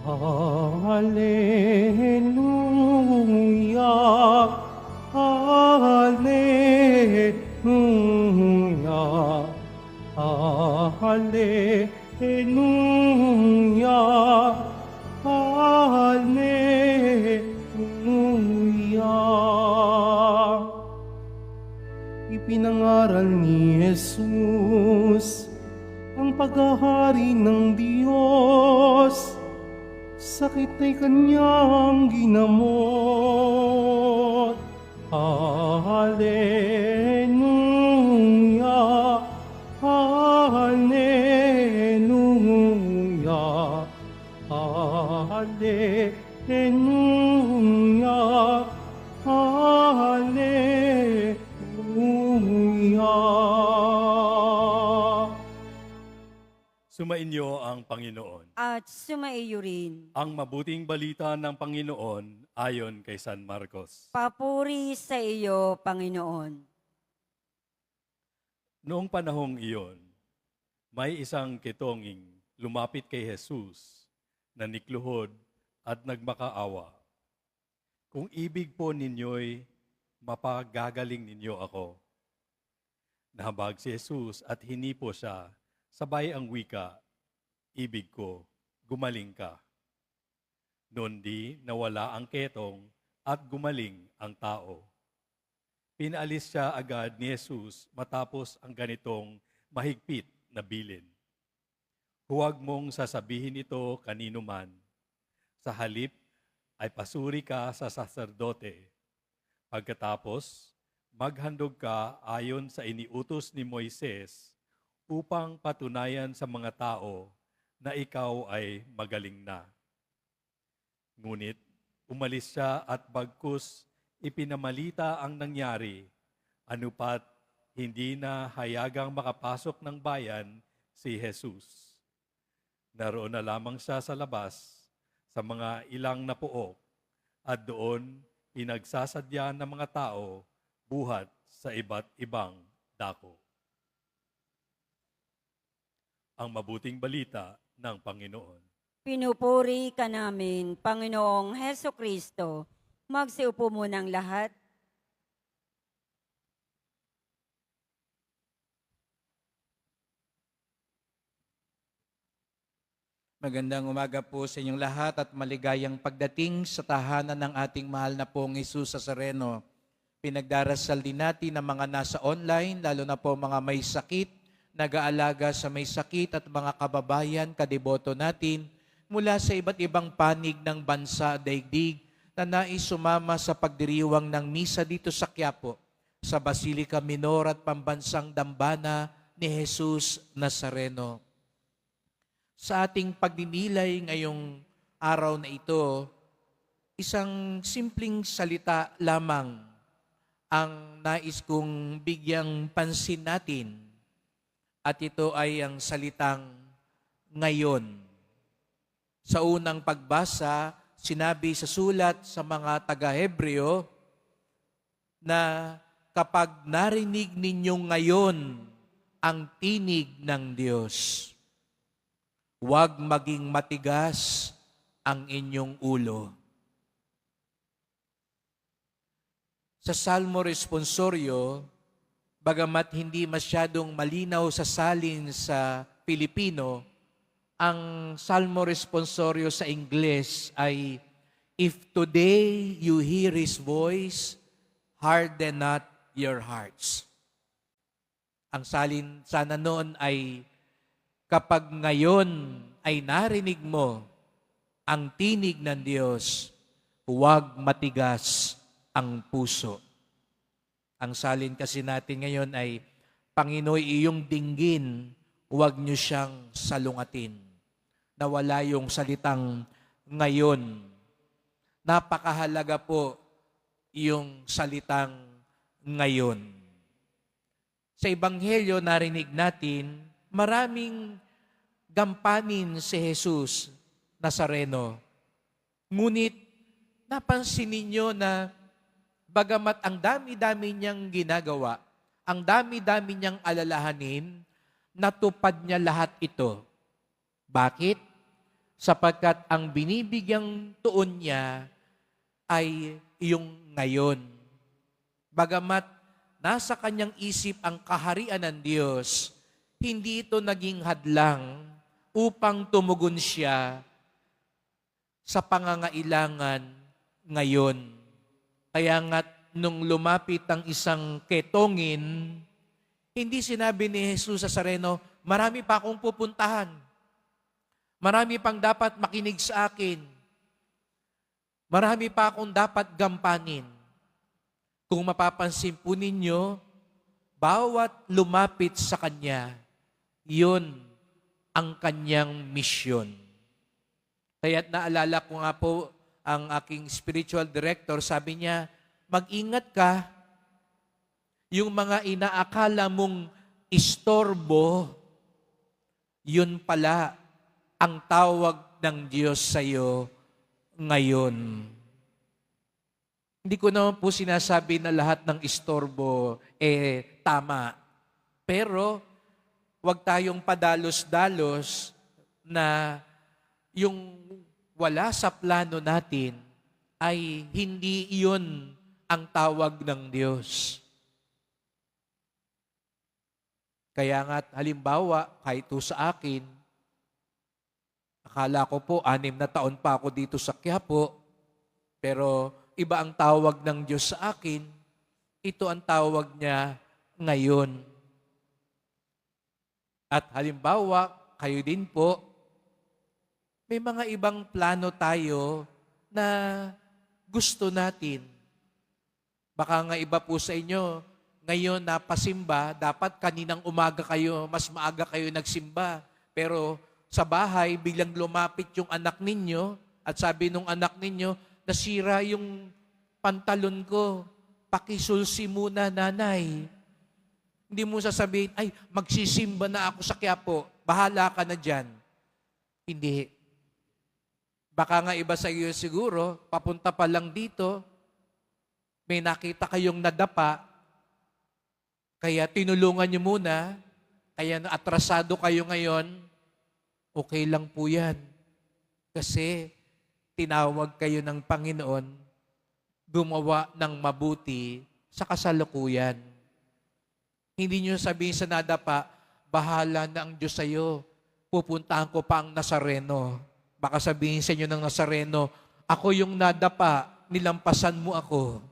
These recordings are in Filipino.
Hallelujah, Hallelujah, Hallelujah, Hallelujah. Ipinangaral ni Jesus ang paghahari ng Diyos, sakit ay kanyang ginamot. Hallelujah, Hallelujah, Hallelujah, Hallelujah. Sumainyo ang Panginoon. At sumaiyo rin. Ang mabuting balita ng Panginoon ayon kay San Marcos. Papuri sa iyo, Panginoon. Noong panahong iyon, may isang kitonging lumapit kay Jesus na nikluhod at nagmakaawa. Kung ibig po ninyo'y mapagagaling ninyo ako. Nahabag si Jesus at hinipo siya, sabay ang wika, ibig ko, gumaling ka. Noon di nawala ang ketong at gumaling ang tao. Pinaalis siya agad ni Jesus matapos ang ganitong mahigpit na bilin. Huwag mong sasabihin ito kanino man. Sa halip ay pasuri ka sa saserdote. Pagkatapos, maghandog ka ayon sa iniutos ni Moises upang patunayan sa mga tao na ikaw ay magaling na. Ngunit umalis siya at bagkus ipinamalita ang nangyari, anupat hindi na hayagang makapasok ng bayan si Jesus. Naroon na lamang siya sa labas sa mga ilang na puok at doon pinagsasadya ng mga tao buhat sa iba't ibang dako. Ang mabuting balita ng Panginoon. Pinupuri ka namin, Panginoong Heso Kristo. Magsiupo munang lahat. Magandang umaga po sa inyong lahat at maligayang pagdating sa tahanan ng ating mahal na pong Jesus Nazareno. Pinagdarasal din natin ang mga nasa online, lalo na po mga may sakit, nag-aalaga sa may sakit at mga kababayan, kadeboto natin mula sa iba't ibang panig ng bansa daigdig na nais sumama sa pagdiriwang ng misa dito sa Quiapo, sa Basilica Minor at Pambansang Dambana ni Jesus Nazareno. Sa ating pagdinilay ngayong araw na ito, isang simpleng salita lamang ang nais kong bigyang pansin natin. At ito ay ang salitang ngayon. Sa unang pagbasa, sinabi sa sulat sa mga taga-Hebreo na kapag narinig ninyo ngayon ang tinig ng Diyos, huwag maging matigas ang inyong ulo. Sa Salmo Responsorio, bagamat hindi masyadong malinaw sa salin sa Pilipino, ang Salmo Responsorio sa Ingles ay, if today you hear His voice, harden not your hearts. Ang salin sana noon ay, kapag ngayon ay narinig mo ang tinig ng Diyos, huwag matigas ang puso. Ang salin kasi natin ngayon ay, Panginoy, iyong dinggin, huwag niyo siyang salungatin. Nawala yung salitang ngayon. Napakahalaga po yung salitang ngayon. Sa Ebanghelyo, narinig natin, maraming gampanin si Jesus Nazareno. Ngunit, napansin ninyo na bagamat ang dami-dami niyang ginagawa, ang dami-dami niyang alalahanin, natupad niya lahat ito. Bakit? sapagkat ang binibigyang tuon niya ay yung ngayon. Bagamat nasa kanyang isip ang kaharian ng Diyos, hindi ito naging hadlang upang tumugon siya sa pangangailangan ngayon. Kaya nga't nung lumapit ang isang ketongin, hindi sinabi ni Jesus sa Nazareno, marami pa akong pupuntahan. Marami pang dapat makinig sa akin. Marami pa akong dapat gampanin. Kung mapapansin po ninyo, bawat lumapit sa Kanya, yun ang Kanyang misyon. Kaya't naalala ko nga po ang aking spiritual director, sabi niya, mag-ingat ka, yung mga inaakala mong istorbo, yun pala ang tawag ng Diyos sa iyo ngayon. Hindi ko naman po sinasabi na lahat ng istorbo tama. Pero huwag tayong padalos-dalos na yung wala sa plano natin ay hindi iyon ang tawag ng Diyos. Kaya nga, halimbawa, kahit ito sa akin, akala ko po, 6 na taon pa ako dito sa Quiapo, pero iba ang tawag ng Diyos sa akin, ito ang tawag niya ngayon. At halimbawa, kayo din po, may mga ibang plano tayo na gusto natin. Baka nga iba po sa inyo, ngayon napasimba, dapat kaninang umaga kayo, mas maaga kayo nagsimba. Pero sa bahay, biglang lumapit yung anak ninyo at sabi nung anak ninyo, nasira yung pantalon ko, pakisulsi muna nanay. Hindi mo sasabihin, ay magsisimba na ako sa Quiapo, bahala ka na dyan. Hindi. Baka nga iba sa iyo siguro, papunta pa lang dito, may nakita kayong nadapa, kaya tinulungan niyo muna, kaya atrasado kayo ngayon, okay lang po yan. Kasi tinawag kayo ng Panginoon, gumawa ng mabuti sa kasalukuyan. Hindi niyo sabihin sa nadapa, bahala na ang Diyos sa iyo, pupuntahan ko pa ang Nazareno. Baka sabihin sa inyo ng Nazareno, ako yung nadapa, nilampasan mo ako.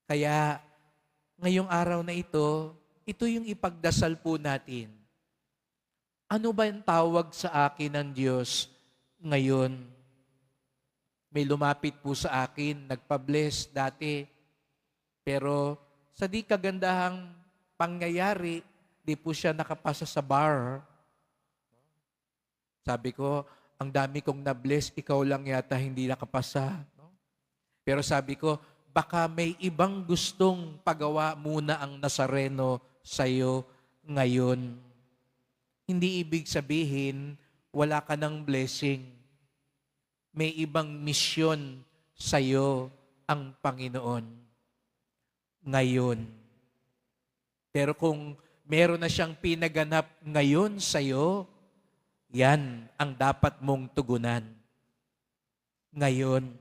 Kaya, ngayong araw na ito yung ipagdasal po natin. Ano ba yung tawag sa akin ng Diyos ngayon? May lumapit po sa akin, nagpa-bless dati. Pero sa di kagandahang pangyayari, di po siya nakapasa sa bar. Sabi ko, ang dami kong na-bless, ikaw lang yata hindi nakapasa. Pero sabi ko, baka may ibang gustong pagawa muna ang Nazareno sa'yo ngayon. Hindi ibig sabihin, wala ka ng blessing. May ibang misyon sa'yo ang Panginoon ngayon. Pero kung meron na siyang pinaganap ngayon sa'yo, yan ang dapat mong tugunan. Ngayon.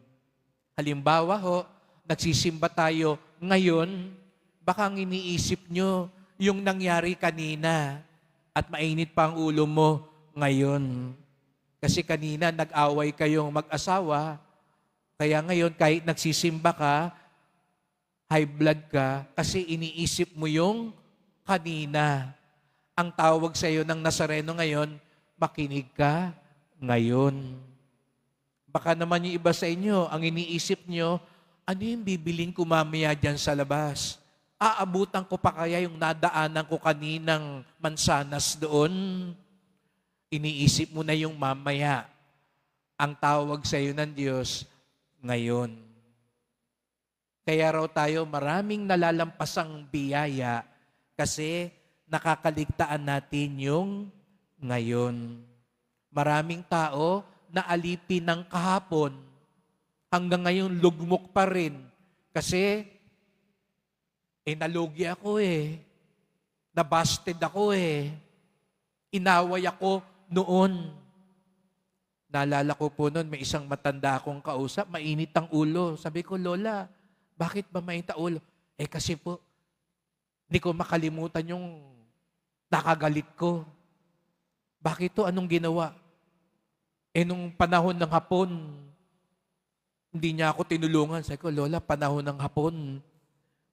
Halimbawa ho, nagsisimba tayo ngayon, baka ang iniisip nyo yung nangyari kanina at mainit pa ang ulo mo ngayon. Kasi kanina nag-away kayong mag-asawa, kaya ngayon kahit nagsisimba ka, high blood ka, kasi iniisip mo yung kanina. Ang tawag sa iyo ng Nazareno ngayon, makinig ka ngayon. Baka naman yung iba sa inyo, ang iniisip nyo, ano yung bibiling ko mamaya dyan sa labas? Aabutan ko pa kaya yung nadaanan ko kaninang mansanas doon? Iniisip mo na yung mamaya. Ang tawag sa iyo ng Diyos, ngayon. Kaya raw tayo maraming nalalampasang biyaya kasi nakakaligtaan natin yung ngayon. Maraming tao na alipin ng kahapon, hanggang ngayon lugmok pa rin. Kasi, nalugi ako nabasted ako inaway ako noon. Naalala ko po noon, may isang matanda akong kausap, mainit ang ulo. Sabi ko, Lola, bakit ba mainit ang ulo? Kasi po, hindi ko makalimutan yung nakagalit ko. Bakit to? Anong ginawa? Nung panahon ng hapon, hindi niya ako tinulungan. Sabi ko, Lola, panahon ng hapon.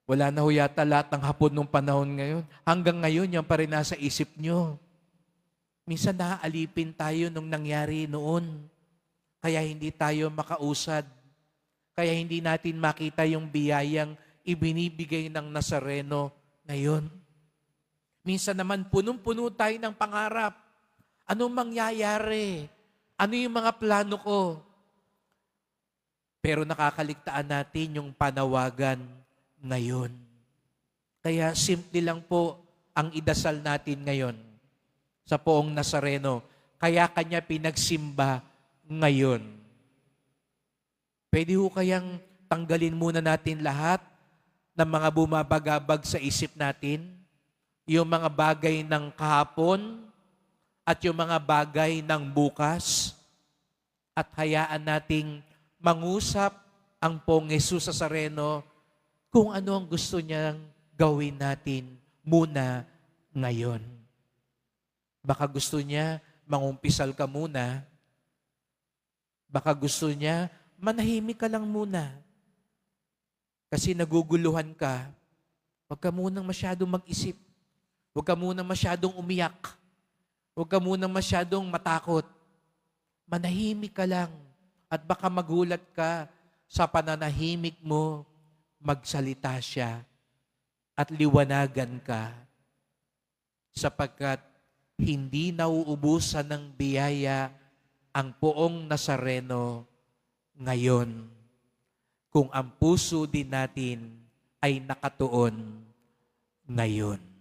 Wala na ho yata lahat ng hapon nung panahon ngayon. Hanggang ngayon, yan pa rin nasa isip niyo. Minsan naaalipin tayo nung nangyari noon. Kaya hindi tayo makausad. Kaya hindi natin makita yung biyayang ibinibigay ng Nazareno ngayon. Minsan naman punong-puno tayo ng pangarap. Anong mangyayari? Ano yung mga plano ko? Pero nakakaligtaan natin yung panawagan ngayon. Kaya simple lang po ang idasal natin ngayon sa poong Nazareno. Kaya kanya pinagsimba ngayon. Pwede ho kayang tanggalin muna natin lahat ng mga bumabagabag sa isip natin, yung mga bagay ng kahapon at yung mga bagay ng bukas, at hayaan nating mangusap ang poong Jesus Nazareno kung ano ang gusto niyang gawin natin muna ngayon. Baka gusto niya mangumpisal ka muna. Baka gusto niya manahimik ka lang muna. Kasi naguguluhan ka. Huwag ka munang masyadong mag-isip. Huwag ka munang masyadong umiyak. Huwag ka munang masyadong matakot. Manahimik ka lang. At baka magulat ka sa pananahimik mo, magsalita siya at liwanagan ka. Sapagkat hindi nauubusan ng biyaya ang poong Nazareno ngayon kung ang puso din natin ay nakatuon ngayon.